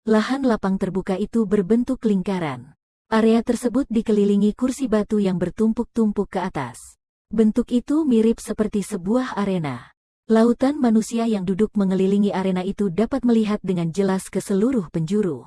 Lahan lapang terbuka itu berbentuk lingkaran. Area tersebut dikelilingi kursi batu yang bertumpuk-tumpuk ke atas. Bentuk itu mirip seperti sebuah arena. Lautan manusia yang duduk mengelilingi arena itu dapat melihat dengan jelas ke seluruh penjuru.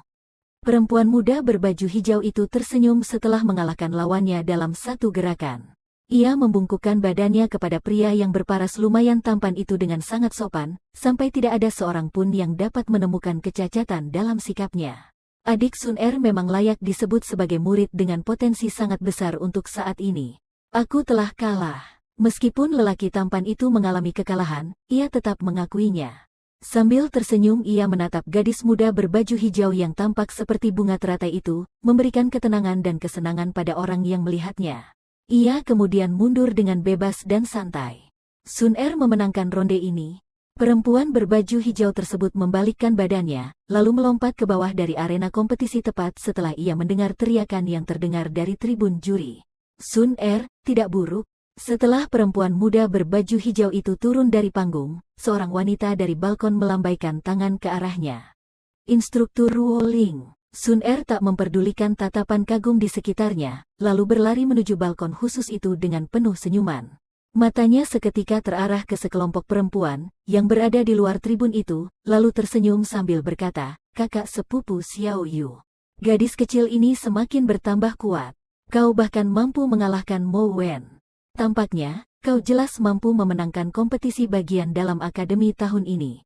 Perempuan muda berbaju hijau itu tersenyum setelah mengalahkan lawannya dalam satu gerakan. Ia membungkukkan badannya kepada pria yang berparas lumayan tampan itu dengan sangat sopan, sampai tidak ada seorang pun yang dapat menemukan kecacatan dalam sikapnya. Adik Sun Er memang layak disebut sebagai murid dengan potensi sangat besar untuk saat ini. Aku telah kalah. Meskipun lelaki tampan itu mengalami kekalahan, ia tetap mengakuinya. Sambil tersenyum ia menatap gadis muda berbaju hijau yang tampak seperti bunga teratai itu, memberikan ketenangan dan kesenangan pada orang yang melihatnya. Ia kemudian mundur dengan bebas dan santai. Sun Er memenangkan ronde ini. Perempuan berbaju hijau tersebut membalikkan badannya, lalu melompat ke bawah dari arena kompetisi tepat setelah ia mendengar teriakan yang terdengar dari tribun juri. Sun Er, tidak buruk. Setelah perempuan muda berbaju hijau itu turun dari panggung, seorang wanita dari balkon melambaikan tangan ke arahnya. Instruktur Ruo Ling. Sun Er tak memperdulikan tatapan kagum di sekitarnya, lalu berlari menuju balkon khusus itu dengan penuh senyuman. Matanya seketika terarah ke sekelompok perempuan yang berada di luar tribun itu, lalu tersenyum sambil berkata, "Kakak sepupu Xiao Yu. Gadis kecil ini semakin bertambah kuat. Kau bahkan mampu mengalahkan Mo Wen. Tampaknya, kau jelas mampu memenangkan kompetisi bagian dalam akademi tahun ini."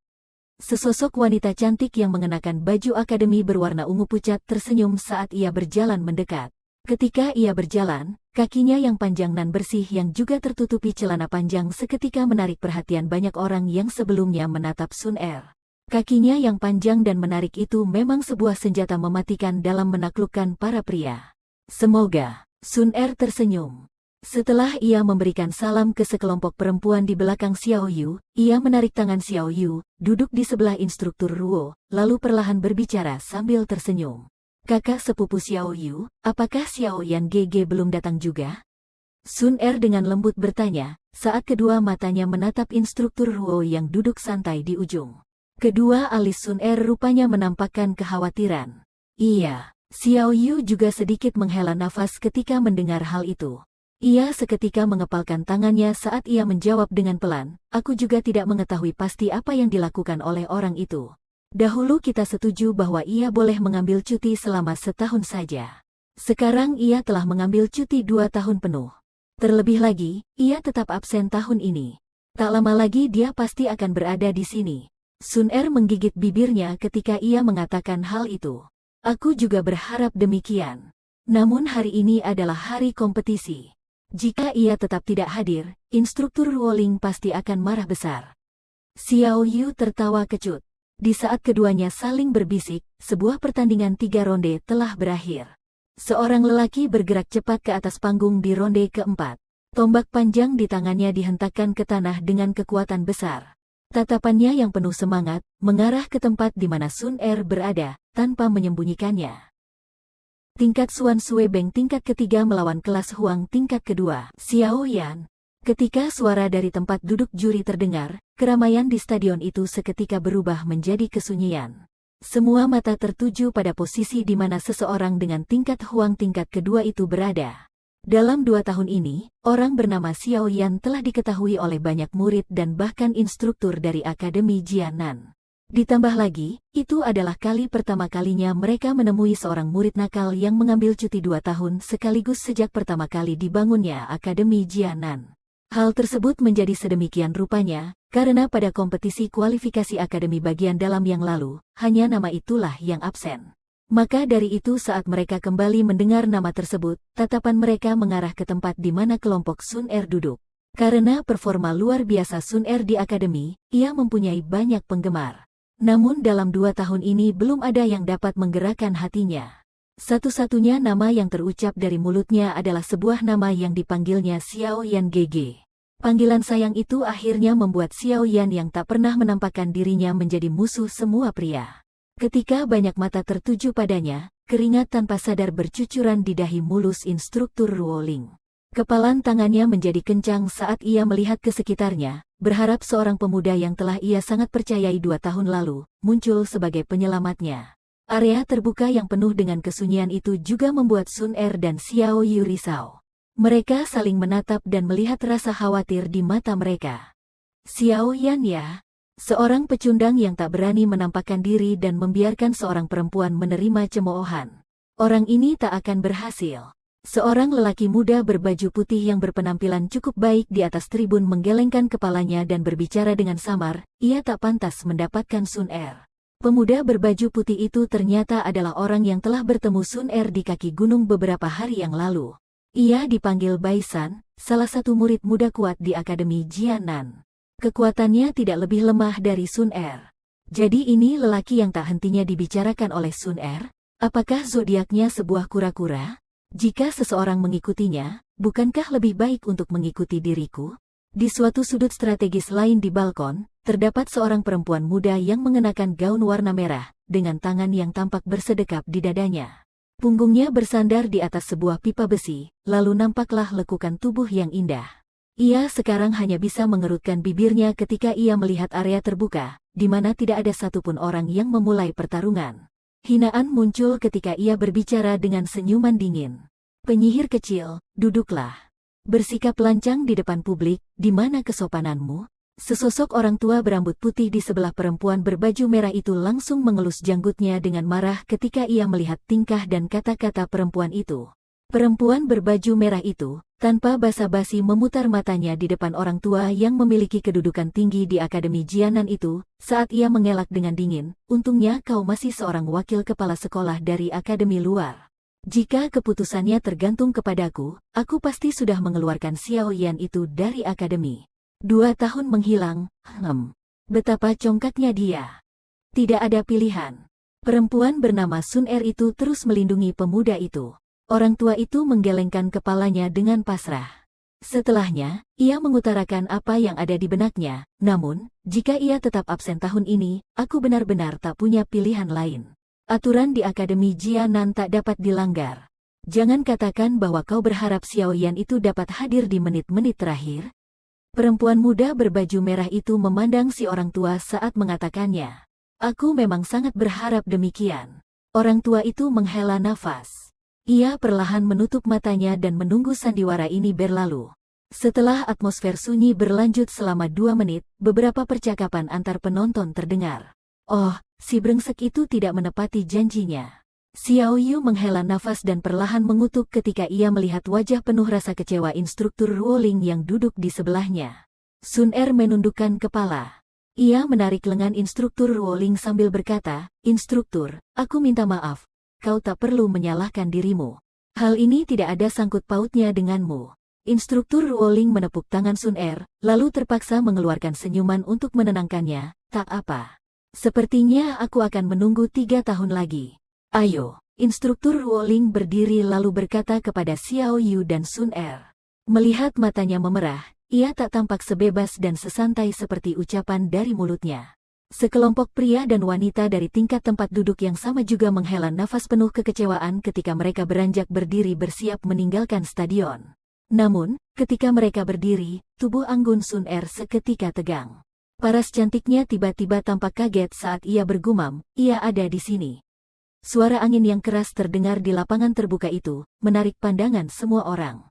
Sesosok wanita cantik yang mengenakan baju akademi berwarna ungu pucat tersenyum saat ia berjalan mendekat. Ketika ia berjalan, kakinya yang panjang nan bersih yang juga tertutupi celana panjang seketika menarik perhatian banyak orang yang sebelumnya menatap Sun Er. Kakinya yang panjang dan menarik itu memang sebuah senjata mematikan dalam menaklukkan para pria. Semoga. Sun Er tersenyum. Setelah ia memberikan salam ke sekelompok perempuan di belakang Xiao Yu, ia menarik tangan Xiao Yu, duduk di sebelah instruktur Ruo, lalu perlahan berbicara sambil tersenyum. "Kakak sepupu Xiao Yu, apakah Xiao Yan GG belum datang juga?" Sun Er dengan lembut bertanya, saat kedua matanya menatap instruktur Ruo yang duduk santai di ujung. Kedua alis Sun Er rupanya menampakkan kekhawatiran. Iya, Xiao Yu juga sedikit menghela nafas ketika mendengar hal itu. Ia seketika mengepalkan tangannya saat ia menjawab dengan pelan, "Aku juga tidak mengetahui pasti apa yang dilakukan oleh orang itu. Dahulu kita setuju bahwa ia boleh mengambil cuti selama setahun saja. Sekarang ia telah mengambil cuti 2 tahun penuh. Terlebih lagi, ia tetap absen tahun ini. Tak lama lagi dia pasti akan berada di sini." Sun Er menggigit bibirnya ketika ia mengatakan hal itu. "Aku juga berharap demikian. Namun hari ini adalah hari kompetisi. Jika ia tetap tidak hadir, instruktur Ruo Ling pasti akan marah besar." Xiao Yu tertawa kecut. Di saat keduanya saling berbisik, sebuah pertandingan 3 ronde telah berakhir. Seorang lelaki bergerak cepat ke atas panggung di ronde keempat. Tombak panjang di tangannya dihentakkan ke tanah dengan kekuatan besar. Tatapannya yang penuh semangat, mengarah ke tempat di mana Sun Er berada, tanpa menyembunyikannya. Tingkat Suan Sue Beng tingkat ketiga melawan kelas Huang tingkat kedua, Xiao Yan. Ketika suara dari tempat duduk juri terdengar, keramaian di stadion itu seketika berubah menjadi kesunyian. Semua mata tertuju pada posisi di mana seseorang dengan tingkat Huang tingkat kedua itu berada. Dalam 2 tahun ini, orang bernama Xiao Yan telah diketahui oleh banyak murid dan bahkan instruktur dari Akademi Jianan. Ditambah lagi, itu adalah kali pertama kalinya mereka menemui seorang murid nakal yang mengambil cuti 2 tahun sekaligus sejak pertama kali dibangunnya Akademi Jianan. Hal tersebut menjadi sedemikian rupanya, karena pada kompetisi kualifikasi akademi bagian dalam yang lalu, hanya nama itulah yang absen. Maka dari itu saat mereka kembali mendengar nama tersebut, tatapan mereka mengarah ke tempat di mana kelompok Sun Er duduk. Karena performa luar biasa Sun Er di akademi, ia mempunyai banyak penggemar. Namun dalam 2 tahun ini belum ada yang dapat menggerakkan hatinya. Satu-satunya nama yang terucap dari mulutnya adalah sebuah nama yang dipanggilnya Xiao Yan GG. Panggilan sayang itu akhirnya membuat Xiao Yan yang tak pernah menampakkan dirinya menjadi musuh semua pria. Ketika banyak mata tertuju padanya, keringat tanpa sadar bercucuran di dahi mulus instruktur Ruo Ling. Kepalan tangannya menjadi kencang saat ia melihat ke sekitarnya, berharap seorang pemuda yang telah ia sangat percayai 2 tahun lalu, muncul sebagai penyelamatnya. Area terbuka yang penuh dengan kesunyian itu juga membuat Sun Er dan Xiao Yu risau. Mereka saling menatap dan melihat rasa khawatir di mata mereka. Xiao Yan ya, seorang pecundang yang tak berani menampakkan diri dan membiarkan seorang perempuan menerima cemoohan. Orang ini tak akan berhasil. Seorang lelaki muda berbaju putih yang berpenampilan cukup baik di atas tribun menggelengkan kepalanya dan berbicara dengan samar, ia tak pantas mendapatkan Sun Er. Pemuda berbaju putih itu ternyata adalah orang yang telah bertemu Sun Er di kaki gunung beberapa hari yang lalu. Ia dipanggil Bai San, salah satu murid muda kuat di Akademi Jianan. Kekuatannya tidak lebih lemah dari Sun Er. Jadi ini lelaki yang tak hentinya dibicarakan oleh Sun Er? Apakah zodiaknya sebuah kura-kura? Jika seseorang mengikutinya, bukankah lebih baik untuk mengikuti diriku? Di suatu sudut strategis lain di balkon, terdapat seorang perempuan muda yang mengenakan gaun warna merah, dengan tangan yang tampak bersedekap di dadanya. Punggungnya bersandar di atas sebuah pipa besi, lalu nampaklah lekukan tubuh yang indah. Ia sekarang hanya bisa mengerutkan bibirnya ketika ia melihat area terbuka, di mana tidak ada satupun orang yang memulai pertarungan. Hinaan muncul ketika ia berbicara dengan senyuman dingin. Penyihir kecil, duduklah. Bersikap lancang di depan publik, di mana kesopananmu? Sesosok orang tua berambut putih di sebelah perempuan berbaju merah itu langsung mengelus janggutnya dengan marah ketika ia melihat tingkah dan kata-kata perempuan itu. Perempuan berbaju merah itu, tanpa basa-basi memutar matanya di depan orang tua yang memiliki kedudukan tinggi di Akademi Jianan itu, saat ia mengelak dengan dingin, untungnya kau masih seorang wakil kepala sekolah dari akademi luar. Jika keputusannya tergantung kepadaku, aku pasti sudah mengeluarkan Xiao Yan itu dari akademi. 2 tahun menghilang, betapa congkaknya dia. Tidak ada pilihan. Perempuan bernama Sun Er itu terus melindungi pemuda itu. Orang tua itu menggelengkan kepalanya dengan pasrah. Setelahnya, ia mengutarakan apa yang ada di benaknya, namun, jika ia tetap absen tahun ini, aku benar-benar tak punya pilihan lain. Aturan di Akademi Jianan tak dapat dilanggar. Jangan katakan bahwa kau berharap Xiao Yan itu dapat hadir di menit-menit terakhir. Perempuan muda berbaju merah itu memandang si orang tua saat mengatakannya. Aku memang sangat berharap demikian. Orang tua itu menghela nafas. Ia perlahan menutup matanya dan menunggu sandiwara ini berlalu. Setelah atmosfer sunyi berlanjut selama 2 menit, beberapa percakapan antar penonton terdengar. Oh, si brengsek itu tidak menepati janjinya. Xiao Yu menghela nafas dan perlahan mengutuk ketika ia melihat wajah penuh rasa kecewa instruktur Ruoling yang duduk di sebelahnya. Sun Er menundukkan kepala. Ia menarik lengan instruktur Ruoling sambil berkata, "Instruktur, aku minta maaf. Kau tak perlu menyalahkan dirimu. Hal ini tidak ada sangkut pautnya denganmu." Instruktur Ruoling menepuk tangan Sun Er, lalu terpaksa mengeluarkan senyuman untuk menenangkannya. "Tak apa. Sepertinya aku akan menunggu 3 tahun lagi. Ayo." Instruktur Ruoling berdiri lalu berkata kepada Xiao Yu dan Sun Er. Melihat matanya memerah, ia tak tampak sebebas dan sesantai seperti ucapan dari mulutnya. Sekelompok pria dan wanita dari tingkat tempat duduk yang sama juga menghela nafas penuh kekecewaan ketika mereka beranjak berdiri bersiap meninggalkan stadion. Namun, ketika mereka berdiri, tubuh anggun Sun Er seketika tegang. Paras cantiknya tiba-tiba tampak kaget saat ia bergumam, "Ia ada di sini." Suara angin yang keras terdengar di lapangan terbuka itu, menarik pandangan semua orang.